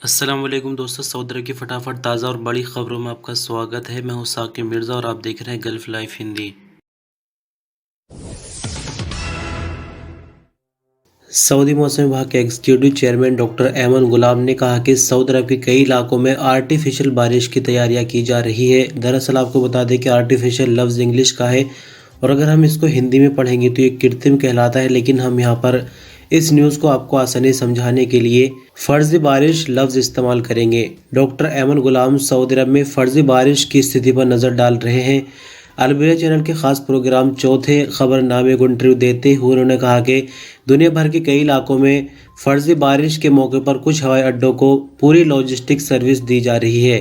अस्सलाम वालेकुम दोस्तों, सऊदी अरब की फटाफट ताज़ा और बड़ी खबरों में आपका स्वागत है। मैं हूं साकिब मिर्ज़ा और आप देख रहे हैं गल्फ लाइफ हिंदी। सऊदी मौसम विभाग के एग्जीक्यूटिव चेयरमैन डॉक्टर ऐमन गुलाम ने कहा कि सऊदी अरब के कई इलाकों में आर्टिफिशियल बारिश की तैयारियां की जा रही है। दरअसल आपको बता दें कि आर्टिफिशियल लफ्ज़ इंग्लिश का है और अगर हम इसको हिंदी में पढ़ेंगे तो ये कृत्रिम कहलाता है, लेकिन हम यहाँ पर इस न्यूज़ को आपको आसानी समझाने के लिए फर्जी बारिश लफ्ज़ इस्तेमाल करेंगे। डॉक्टर ऐमन गुलाम सऊदी अरब में फर्जी बारिश की स्थिति पर नज़र डाल रहे हैं। अलबेला चैनल के खास प्रोग्राम चौथे खबरनामे को इंटरव्यू देते हुए उन्होंने कहा कि दुनिया भर के कई इलाकों में फर्जी बारिश के मौके पर कुछ हवाई अड्डों को पूरी लॉजिस्टिक सर्विस दी जा रही है।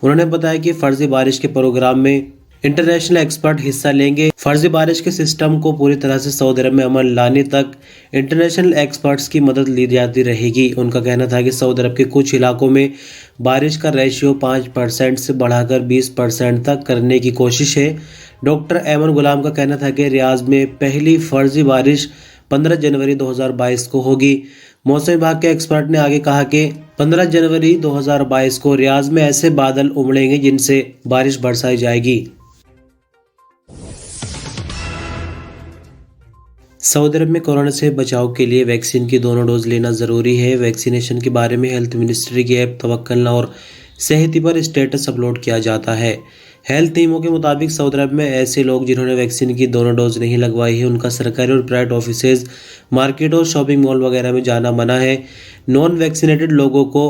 उन्होंने बताया कि फर्जी बारिश के प्रोग्राम में इंटरनेशनल एक्सपर्ट हिस्सा लेंगे। फर्जी बारिश के सिस्टम को पूरी तरह से सऊदी अरब में अमल लाने तक इंटरनेशनल एक्सपर्ट्स की मदद ली जाती रहेगी। उनका कहना था कि सऊदी अरब के कुछ इलाकों में बारिश का रेशियो 5% से बढ़ाकर 20% तक करने की कोशिश है। डॉक्टर ऐमन गुलाम का कहना था कि रियाज में पहली फर्जी बारिश 15 जनवरी 2022 को होगी। मौसम विभाग के एक्सपर्ट ने आगे कहा कि 15 जनवरी 2022 को रियाज में ऐसे बादल उमड़ेंगे जिनसे बारिश बरसाई जाएगी। सऊदी अरब में कोरोना से बचाव के लिए वैक्सीन की दोनों डोज लेना ज़रूरी है। वैक्सीनेशन के बारे में हेल्थ मिनिस्ट्री की ऐप तवक्कलना और सेहती पर स्टेटस अपलोड किया जाता है। हेल्थ टीमों के मुताबिक सऊदी अरब में ऐसे लोग जिन्होंने वैक्सीन की दोनों डोज नहीं लगवाई है उनका सरकारी और प्राइवेट ऑफिसेज, मार्केट और शॉपिंग मॉल वगैरह में जाना मना है। नॉन वैक्सीनेटेड लोगों को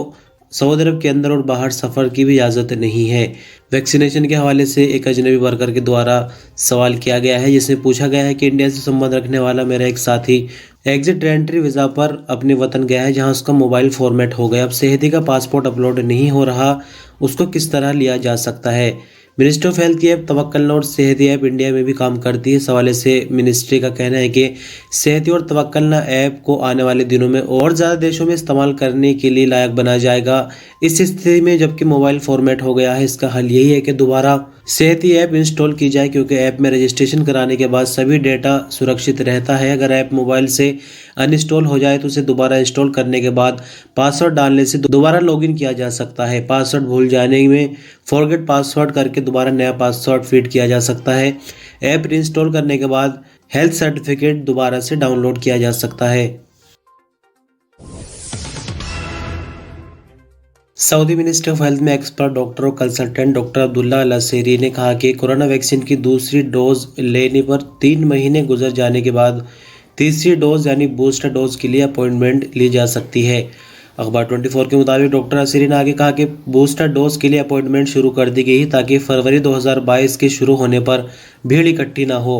सऊदी अरब के अंदर और बाहर सफ़र की भी इजाज़त नहीं है। वैक्सीनेशन के हवाले से एक अजनबी वर्कर के द्वारा सवाल किया गया है, जिसमें पूछा गया है कि इंडिया से संबंध रखने वाला मेरा एक साथी एग्जिट एंट्री वीज़ा पर अपने वतन गया है जहां उसका मोबाइल फॉर्मेट हो गया। अब सेहती का पासपोर्ट अपलोड नहीं हो रहा, उसको किस तरह लिया जा सकता है। मिनिस्ट्री ऑफ हेल्थ की ऐप तवक्कलना और सेहती ऐप इंडिया में भी काम करती है। इस हवाले से मिनिस्ट्री का कहना है कि सेहती और तवक्कलना ऐप को आने वाले दिनों में और ज़्यादा देशों में इस्तेमाल करने के लिए लायक बनाया जाएगा। इस स्थिति में जबकि मोबाइल फॉर्मेट हो गया है, इसका हल यही है कि दोबारा सेहती ऐप इंस्टॉल की जाए, क्योंकि ऐप में रजिस्ट्रेशन कराने के बाद सभी डेटा सुरक्षित रहता है। अगर ऐप मोबाइल से अनइंस्टॉल हो जाए तो उसे दोबारा इंस्टॉल करने के बाद पासवर्ड डालने से दोबारा लॉगिन किया जा सकता है। पासवर्ड भूल जाने में फॉरगेट पासवर्ड करके दोबारा नया पासवर्ड फीड किया जा सकता है। ऐप इंस्टॉल करने के बाद हेल्थ सर्टिफिकेट दोबारा से डाउनलोड किया जा सकता है। सऊदी मिनिस्ट्री ऑफ हेल्थ में एक्सपर्ट डॉक्टर और कंसल्टेंट डॉक्टर अब्दुल्ला अल असेरी ने कहा कि कोरोना वैक्सीन की दूसरी डोज लेने पर 3 महीने गुजर जाने के बाद तीसरी डोज यानी बूस्टर डोज के लिए अपॉइंटमेंट ली जा सकती है। अखबार 24 के मुताबिक डॉक्टर असेरी ने आगे कहा कि बूस्टर डोज के लिए अपॉइंटमेंट शुरू कर दी गई ताकि फरवरी 2022 के शुरू होने पर भीड़ इकट्ठी ना हो।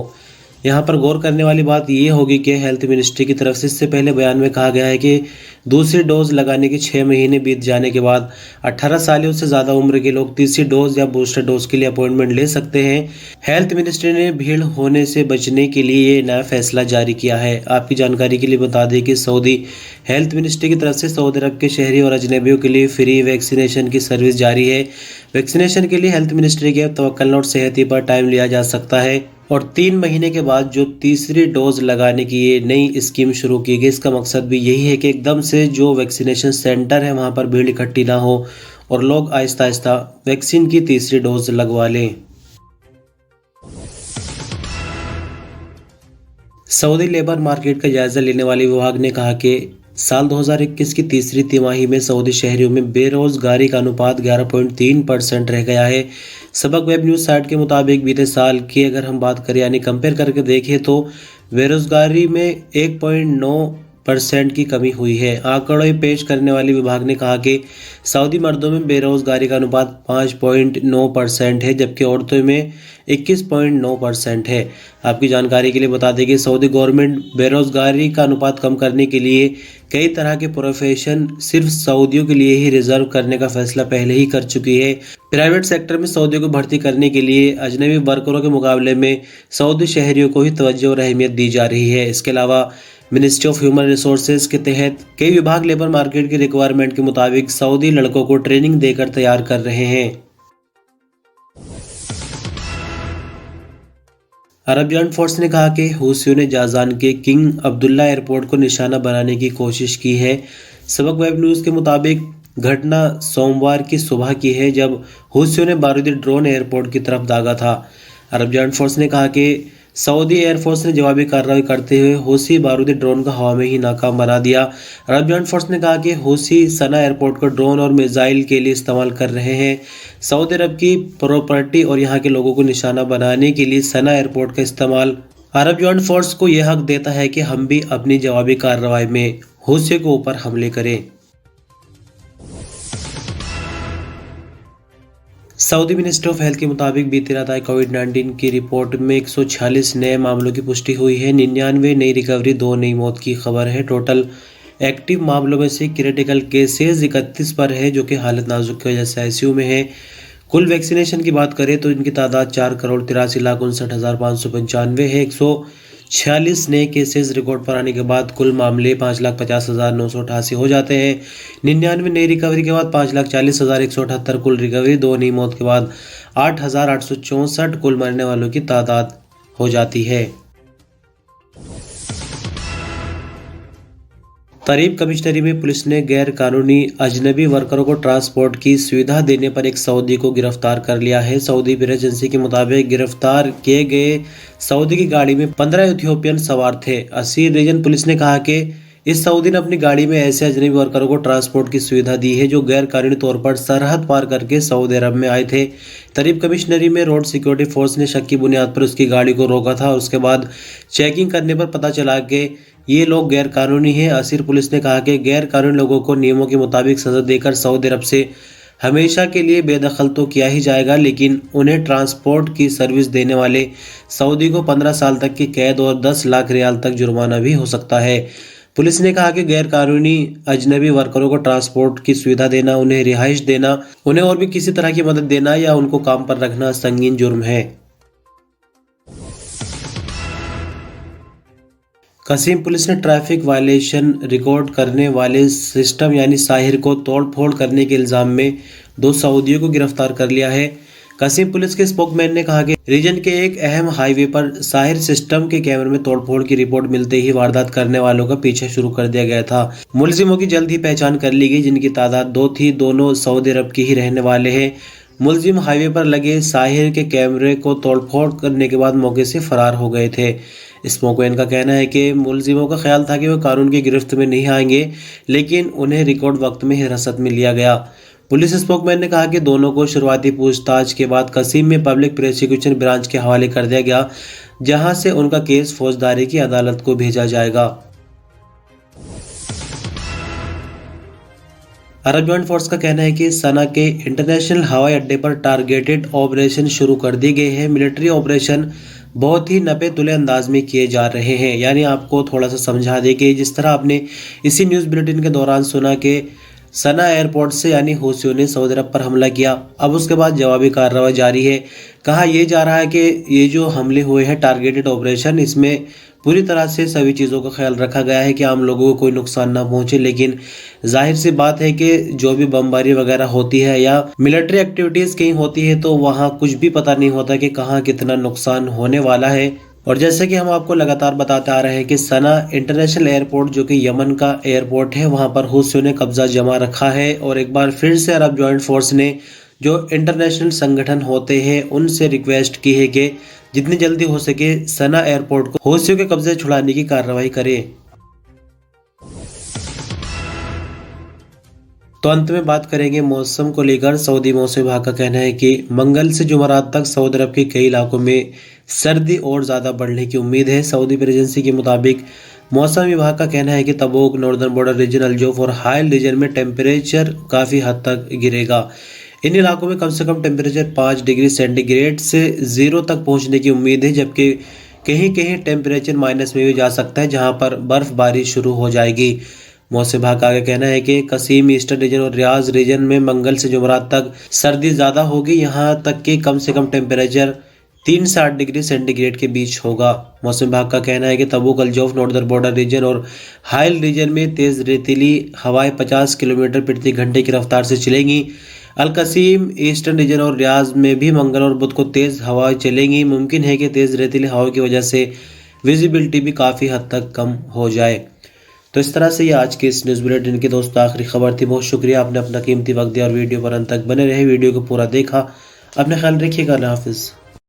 यहाँ पर गौर करने वाली बात ये होगी कि हेल्थ मिनिस्ट्री की तरफ से इससे पहले बयान में कहा गया है कि दूसरी डोज लगाने के 6 महीने बीत जाने के बाद 18 साल से ज़्यादा उम्र के लोग तीसरी डोज या बूस्टर डोज के लिए अपॉइंटमेंट ले सकते हैं। हेल्थ मिनिस्ट्री ने भीड़ होने से बचने के लिए ये नया फैसला जारी किया है। आपकी जानकारी के लिए बता दें कि सऊदी हेल्थ मिनिस्ट्री की तरफ से सऊदी अरब के शहरी और अजनबियों के लिए फ्री वैक्सीनेशन की सर्विस जारी है। वैक्सीनेशन के लिए हेल्थ मिनिस्ट्री के तवक्कलना और सेहती पर टाइम लिया जा सकता है और 3 महीने के बाद जो तीसरी डोज लगाने की ये नई स्कीम शुरू की गई, इसका मकसद भी यही है कि एकदम से जो वैक्सीनेशन सेंटर है वहां पर भीड़ इकट्ठी ना हो और लोग आहिस्ता आहिस्ता वैक्सीन की तीसरी डोज लगवा लें। सऊदी लेबर मार्केट का जायजा लेने वाले विभाग ने कहा कि साल 2021 की तीसरी तिमाही में सऊदी शहरियों में बेरोजगारी का अनुपात 11.3% रह गया है। सबक वेब न्यूज़ साइट के मुताबिक बीते साल की अगर हम बात करें यानी कंपेयर करके देखें तो बेरोजगारी में 1.9% की कमी हुई है। आंकड़े पेश करने वाले विभाग ने कहा कि सऊदी मर्दों में बेरोजगारी का अनुपात 5.9% है जबकि औरतों में 21.9% है। आपकी जानकारी के लिए बता दें कि सऊदी गवर्नमेंट बेरोजगारी का अनुपात कम करने के लिए कई तरह के प्रोफेशन सिर्फ सऊदियों के लिए ही रिजर्व करने का फैसला पहले ही कर चुकी है। प्राइवेट सेक्टर में सऊदियों को भर्ती करने के लिए अजनबी वर्करों के मुकाबले में सऊदी शहरियों को ही तवज्जो और अहमियत दी जा रही है। इसके अलावा मिनिस्ट्री ऑफ ह्यूमन रिसोर्सेज के तहत कई विभाग लेबर मार्केट की रिक्वायरमेंट के मुताबिक सऊदी लड़कों को ट्रेनिंग देकर तैयार कर रहे हैं। अरबियन फोर्स ने कहा कि हूसियों ने जाजान के किंग अब्दुल्ला एयरपोर्ट को निशाना बनाने की कोशिश की है। सबक वेब न्यूज़ के मुताबिक घटना सोमवार की सुबह की है, जब हूथियों ने बारूदी ड्रोन एयरपोर्ट की तरफ दागा था। अरब जॉइंट फोर्स ने कहा कि सऊदी एयरफोर्स ने जवाबी कार्रवाई करते हुए हूसी बारूदी ड्रोन को हवा में ही नाकाम बना दिया। अरब जॉइंट फोर्स ने कहा कि हूसी सना एयरपोर्ट को ड्रोन और मिसाइल के लिए इस्तेमाल कर रहे हैं। सऊदी अरब की प्रॉपर्टी और यहाँ के लोगों को निशाना बनाने के लिए सना एयरपोर्ट का इस्तेमाल अरब जॉइंट फोर्स को यह हक देता है कि हम भी अपनी जवाबी कार्रवाई में हूसी के ऊपर हमले करें। सऊदी मिनिस्ट्री ऑफ हेल्थ के मुताबिक बीती रात आई कोविड-19 की रिपोर्ट में 146 नए मामलों की पुष्टि हुई है। 99 नई रिकवरी, 2 नई मौत की खबर है। टोटल एक्टिव मामलों में से क्रिटिकल केसेस 31 पर है, जो कि हालत नाजुक की वजह से आईसीयू में है। कुल वैक्सीनेशन की बात करें तो इनकी तादाद 4,83,59,595 है। 146 नए केसेस रिकॉर्ड पर आने के बाद कुल मामले 5,50,988 हो जाते हैं। 99 नई रिकवरी के बाद 5,40,178 कुल रिकवरी, 2 नई मौत के बाद 8,864 कुल मरने वालों की तादाद हो जाती है। तरीब कमिश्नरी में पुलिस ने गैर कानूनी अजनबी वर्करों को ट्रांसपोर्ट की सुविधा देने पर एक सऊदी को गिरफ्तार कर लिया है। सऊदी प्रेस एजेंसी के मुताबिक गिरफ्तार किए गए सऊदी की गाड़ी में 15 इथियोपियन सवार थे। असीर रीजन पुलिस ने कहा कि इस सऊदी ने अपनी गाड़ी में ऐसे अजनबी वर्करों को ट्रांसपोर्ट की सुविधा दी है जो गैर कानूनी तौर पर सरहद पार करके सऊदी अरब में आए थे। तरीब कमिश्नरी में रोड सिक्योरिटी फोर्स ने शक की बुनियाद पर उसकी गाड़ी को रोका था और उसके बाद चेकिंग करने पर पता चला कि ये लोग गैर कानूनी हैं। असीर पुलिस ने कहा कि गैर कानूनी लोगों को नियमों के मुताबिक सजा देकर सऊदी अरब से हमेशा के लिए बेदखल तो किया ही जाएगा, लेकिन उन्हें ट्रांसपोर्ट की सर्विस देने वाले सऊदी को 15 साल तक की कैद और 10 लाख रियाल तक जुर्माना भी हो सकता है। पुलिस ने कहा कि गैर कानूनी अजनबी वर्करों को ट्रांसपोर्ट की सुविधा देना, उन्हें रिहाइश देना, उन्हें और भी किसी तरह की मदद देना या उनको काम पर रखना संगीन जुर्म है। कसीम पुलिस ने ट्रैफिक वायलेशन रिकॉर्ड करने वाले सिस्टम यानी साहिर को तोड़फोड़ करने के इल्जाम में 2 सऊदियों को गिरफ्तार कर लिया है। कसीम पुलिस के स्पोकमैन ने कहा कि रीजन के एक अहम हाईवे पर साहिर सिस्टम के कैमरे में तोड़फोड़ की रिपोर्ट मिलते ही वारदात करने वालों का पीछा शुरू कर दिया गया था। मुलजिमों की जल्द ही पहचान कर ली गई, जिनकी तादाद 2 थी। दोनों सऊदी अरब के ही रहने वाले हैं। मुलजिम हाईवे पर लगे साहिर के कैमरे को तोड़फोड़ करने के बाद मौके से फरार हो गए थे। स्पोकमैन का कहना है कि मुलजिमों का ख्याल था कि वो कानून की गिरफ्त में नहीं आएंगे, लेकिन उन्हें रिकॉर्ड वक्त में हिरासत में लिया गया। पुलिस स्पोकमैन ने कहा कि दोनों को शुरुआती पूछताछ के बाद कसीम में पब्लिक प्रोसिक्यूशन ब्रांच के हवाले कर दिया गया, जहां से उनका केस फौजदारी की अदालत को भेजा जाएगा। अरब जॉइंट फोर्स का कहना है कि सना के इंटरनेशनल हवाई अड्डे पर टारगेटेड ऑपरेशन शुरू कर दिए गए हैं। मिलिट्री ऑपरेशन बहुत ही नपे तुले अंदाज में किए जा रहे हैं। यानी आपको थोड़ा सा समझा दे कि जिस तरह आपने इसी न्यूज़ बुलेटिन के दौरान सुना कि सना एयरपोर्ट से यानी हूथियों ने सऊदी अरब पर हमला किया, अब उसके बाद जवाबी कार्रवाई जारी है। कहा यह जा रहा है कि ये जो हमले हुए हैं टारगेटेड ऑपरेशन, इसमें पूरी तरह से सभी चीज़ों का ख्याल रखा गया है कि आम लोगों को कोई नुकसान ना पहुंचे। लेकिन जाहिर सी बात है कि जो भी बमबारी वगैरह होती है या मिलिट्री एक्टिविटीज़ कहीं होती है तो वहाँ कुछ भी पता नहीं होता कि कहाँ कितना नुकसान होने वाला है। और जैसे कि हम आपको लगातार बताते आ रहे हैं कि सना इंटरनेशनल एयरपोर्ट जो कि यमन का एयरपोर्ट है, वहाँ पर हूथियों ने कब्जा जमा रखा है। और एक बार फिर से अरब जॉइंट फोर्स ने जो इंटरनेशनल संगठन होते हैं उनसे रिक्वेस्ट की है कि जितनी जल्दी हो सके सना एयरपोर्ट को हूथियों के कब्जे छुड़ाने की कार्रवाई करें। तो अंत में बात करेंगे मौसम को लेकर। सऊदी मौसम विभाग का कहना है कि मंगल से जुमेरात तक सऊदी अरब के कई इलाकों में सर्दी और ज़्यादा बढ़ने की उम्मीद है। सऊदी प्रेस एजेंसी के मुताबिक मौसम विभाग का कहना है कि तबूक, नॉर्दर्न बॉर्डर रीजन, अल्जौफ और हाइल रीजन में टेम्परेचर काफ़ी हद तक गिरेगा। इन इलाकों में कम से कम टेम्परेचर 5 डिग्री सेंटीग्रेड से 0 तक पहुंचने की उम्मीद है, जबकि कहीं कहीं टेम्परेचर माइनस में भी जा सकता है, जहां पर बर्फबारी शुरू हो जाएगी। मौसम विभाग का आगे कहना है कि कसीम, ईस्टर्न रीजन और रियाज रीजन में मंगल से जुमेरात तक सर्दी ज़्यादा होगी, यहाँ तक कि कम से कम टेम्परेचर 3 से 8 डिग्री सेंटीग्रेड के बीच होगा। मौसम विभाग का कहना है कि तबूक, अल्जौफ, नॉर्दर्न बॉर्डर रीजन और हाइल रीजन में तेज़ रेतीली हवाएं 50 किलोमीटर प्रति घंटे की रफ्तार से चलेंगी। अलकसीम, ईस्टर्न रीजन और रियाज में भी मंगल और बुध को तेज़ हवाएं चलेंगी। मुमकिन है कि तेज़ रेतीली हवाओं की वजह से विजिबिलिटी भी काफ़ी हद तक कम हो जाए। तो इस तरह से ये आज के इस न्यूज़ बुलेटिन की दोस्तों आखिरी खबर थी। बहुत शुक्रिया, आपने अपना कीमती वक्त दिया और वीडियो पर अंत तक बने रहे, वीडियो को पूरा देखा। अपना ख्याल रखिएगा। अल्लाह हाफिज़।